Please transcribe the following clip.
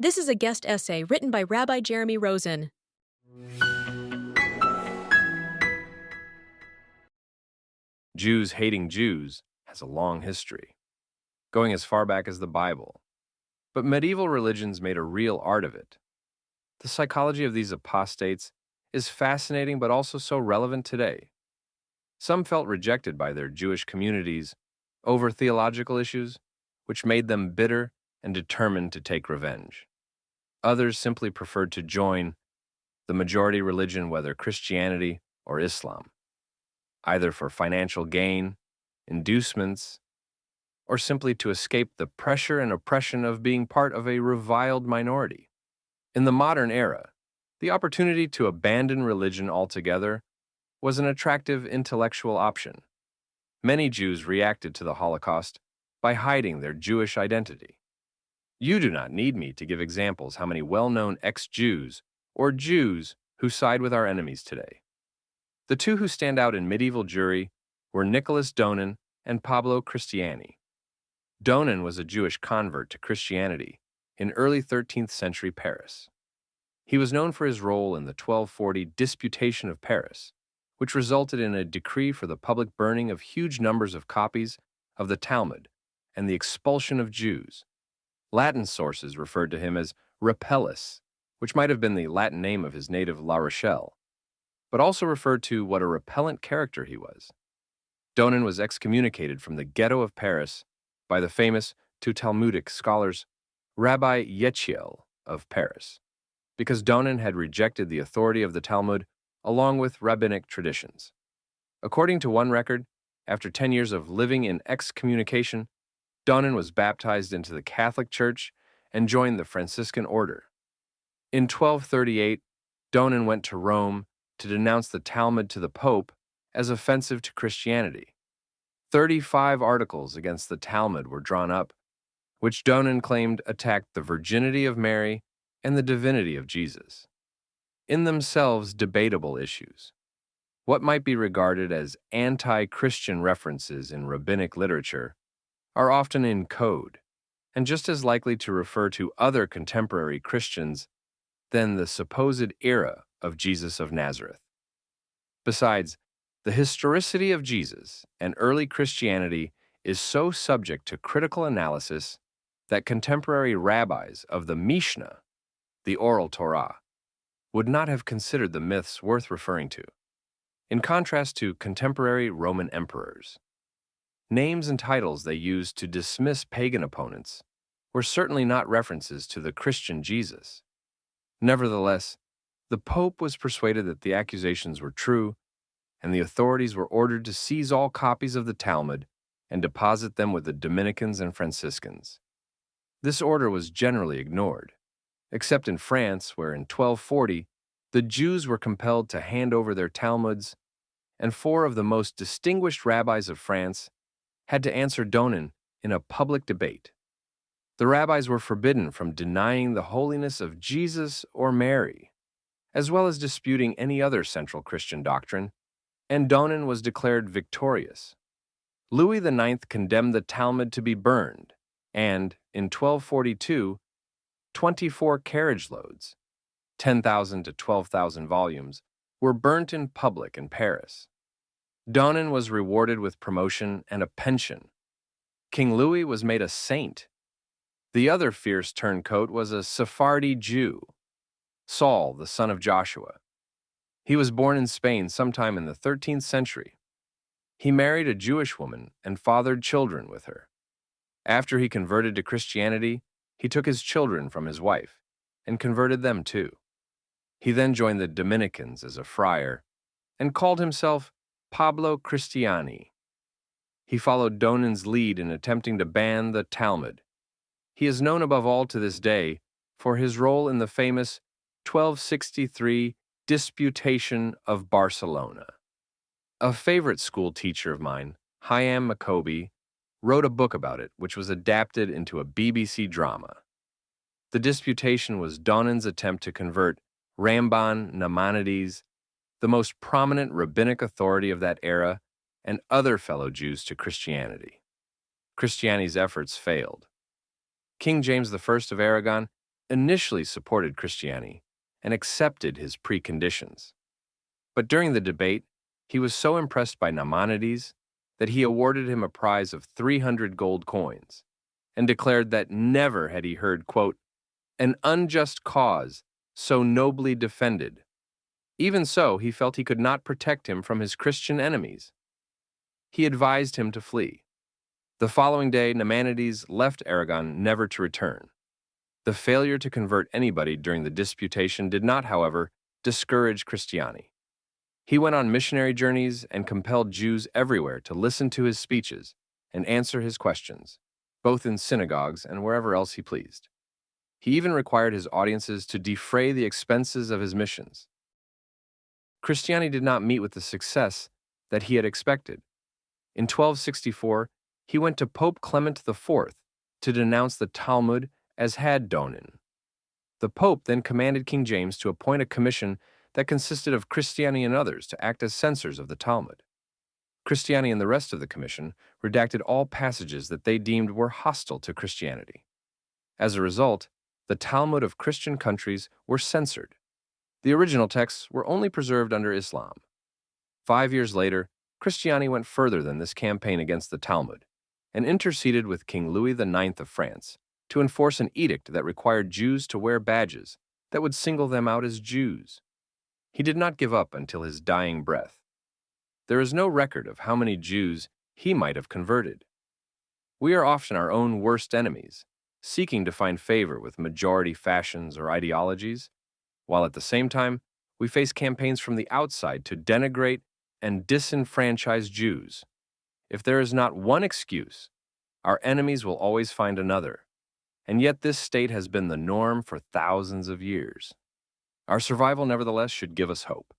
This is a guest essay written by Rabbi Jeremy Rosen. Jews hating Jews has a long history, going as far back as the Bible. But medieval religions made a real art of it. The psychology of these apostates is fascinating but also so relevant today. Some felt rejected by their Jewish communities over theological issues, which made them bitter and determined to take revenge. Others simply preferred to join the majority religion, whether Christianity or Islam, either for financial gain, inducements, or simply to escape the pressure and oppression of being part of a reviled minority. In the modern era, the opportunity to abandon religion altogether was an attractive intellectual option. Many Jews reacted to the Holocaust by hiding their Jewish identity. You do not need me to give examples how many well-known ex-Jews or Jews who side with our enemies today. The two who stand out in medieval Jewry were Nicholas Donin and Pablo Cristiani. Donin was a Jewish convert to Christianity in early 13th century Paris. He was known for his role in the 1240 Disputation of Paris, which resulted in a decree for the public burning of huge numbers of copies of the Talmud and the expulsion of Jews. Latin sources referred to him as Repellus, which might have been the Latin name of his native La Rochelle, but also referred to what a repellent character he was. Donin was excommunicated from the ghetto of Paris by the famous two Talmudic scholars Rabbi Yechiel of Paris, because Donin had rejected the authority of the Talmud along with rabbinic traditions. According to one record, after 10 years of living in excommunication, Donin was baptized into the Catholic Church and joined the Franciscan order. In 1238, Donin went to Rome to denounce the Talmud to the Pope as offensive to Christianity. 35 articles against the Talmud were drawn up, which Donin claimed attacked the virginity of Mary and the divinity of Jesus. In themselves debatable issues. What might be regarded as anti-Christian references in rabbinic literature are often in code, and just as likely to refer to other contemporary Christians than the supposed era of Jesus of Nazareth. Besides, the historicity of Jesus and early Christianity is so subject to critical analysis that contemporary rabbis of the Mishnah, the oral Torah, would not have considered the myths worth referring to, in contrast to contemporary Roman emperors. Names and titles they used to dismiss pagan opponents were certainly not references to the Christian Jesus. Nevertheless, the Pope was persuaded that the accusations were true, and the authorities were ordered to seize all copies of the Talmud and deposit them with the Dominicans and Franciscans. This order was generally ignored, except in France, where in 1240 the Jews were compelled to hand over their Talmuds, and 4 of the most distinguished rabbis of France had to answer Donin in a public debate. The rabbis were forbidden from denying the holiness of Jesus or Mary, as well as disputing any other central Christian doctrine, and Donin was declared victorious. Louis IX condemned the Talmud to be burned, and, in 1242, 24 carriage loads, 10,000 to 12,000 volumes, were burnt in public in Paris. Donin was rewarded with promotion and a pension. King Louis was made a saint. The other fierce turncoat was a Sephardi Jew, Saul, the son of Joshua. He was born in Spain sometime in the 13th century. He married a Jewish woman and fathered children with her. After he converted to Christianity, he took his children from his wife and converted them too. He then joined the Dominicans as a friar and called himself Pablo Cristiani. He followed Donin's lead in attempting to ban the Talmud. He is known above all to this day for his role in the famous 1263 Disputation of Barcelona. A favorite school teacher of mine, Hayam Makobi, wrote a book about it, which was adapted into a BBC drama. The disputation was Donin's attempt to convert Ramban Nachmanides, the most prominent rabbinic authority of that era, and other fellow Jews to Christianity. Christianity's efforts failed. King James I of Aragon initially supported Christianity and accepted his preconditions. But during the debate, he was so impressed by Maimonides that he awarded him a prize of 300 gold coins and declared that never had he heard, quote, an unjust cause so nobly defended. Even so, he felt he could not protect him from his Christian enemies. He advised him to flee. The following day, Maimonides left Aragon never to return. The failure to convert anybody during the disputation did not, however, discourage Christianity. He went on missionary journeys and compelled Jews everywhere to listen to his speeches and answer his questions, both in synagogues and wherever else he pleased. He even required his audiences to defray the expenses of his missions. Christianity did not meet with the success that he had expected. In 1264, he went to Pope Clement IV to denounce the Talmud as haddonin. The Pope then commanded King James to appoint a commission that consisted of Christianity and others to act as censors of the Talmud. Christianity and the rest of the commission redacted all passages that they deemed were hostile to Christianity. As a result, the Talmud of Christian countries were censored. The original texts were only preserved under Islam. 5 years later, Christianity went further than this campaign against the Talmud and interceded with King Louis IX of France to enforce an edict that required Jews to wear badges that would single them out as Jews. He did not give up until his dying breath. There is no record of how many Jews he might have converted. We are often our own worst enemies, seeking to find favor with majority fashions or ideologies, while at the same time, we face campaigns from the outside to denigrate and disenfranchise Jews. If there is not one excuse, our enemies will always find another, and yet this state has been the norm for thousands of years. Our survival, nevertheless, should give us hope.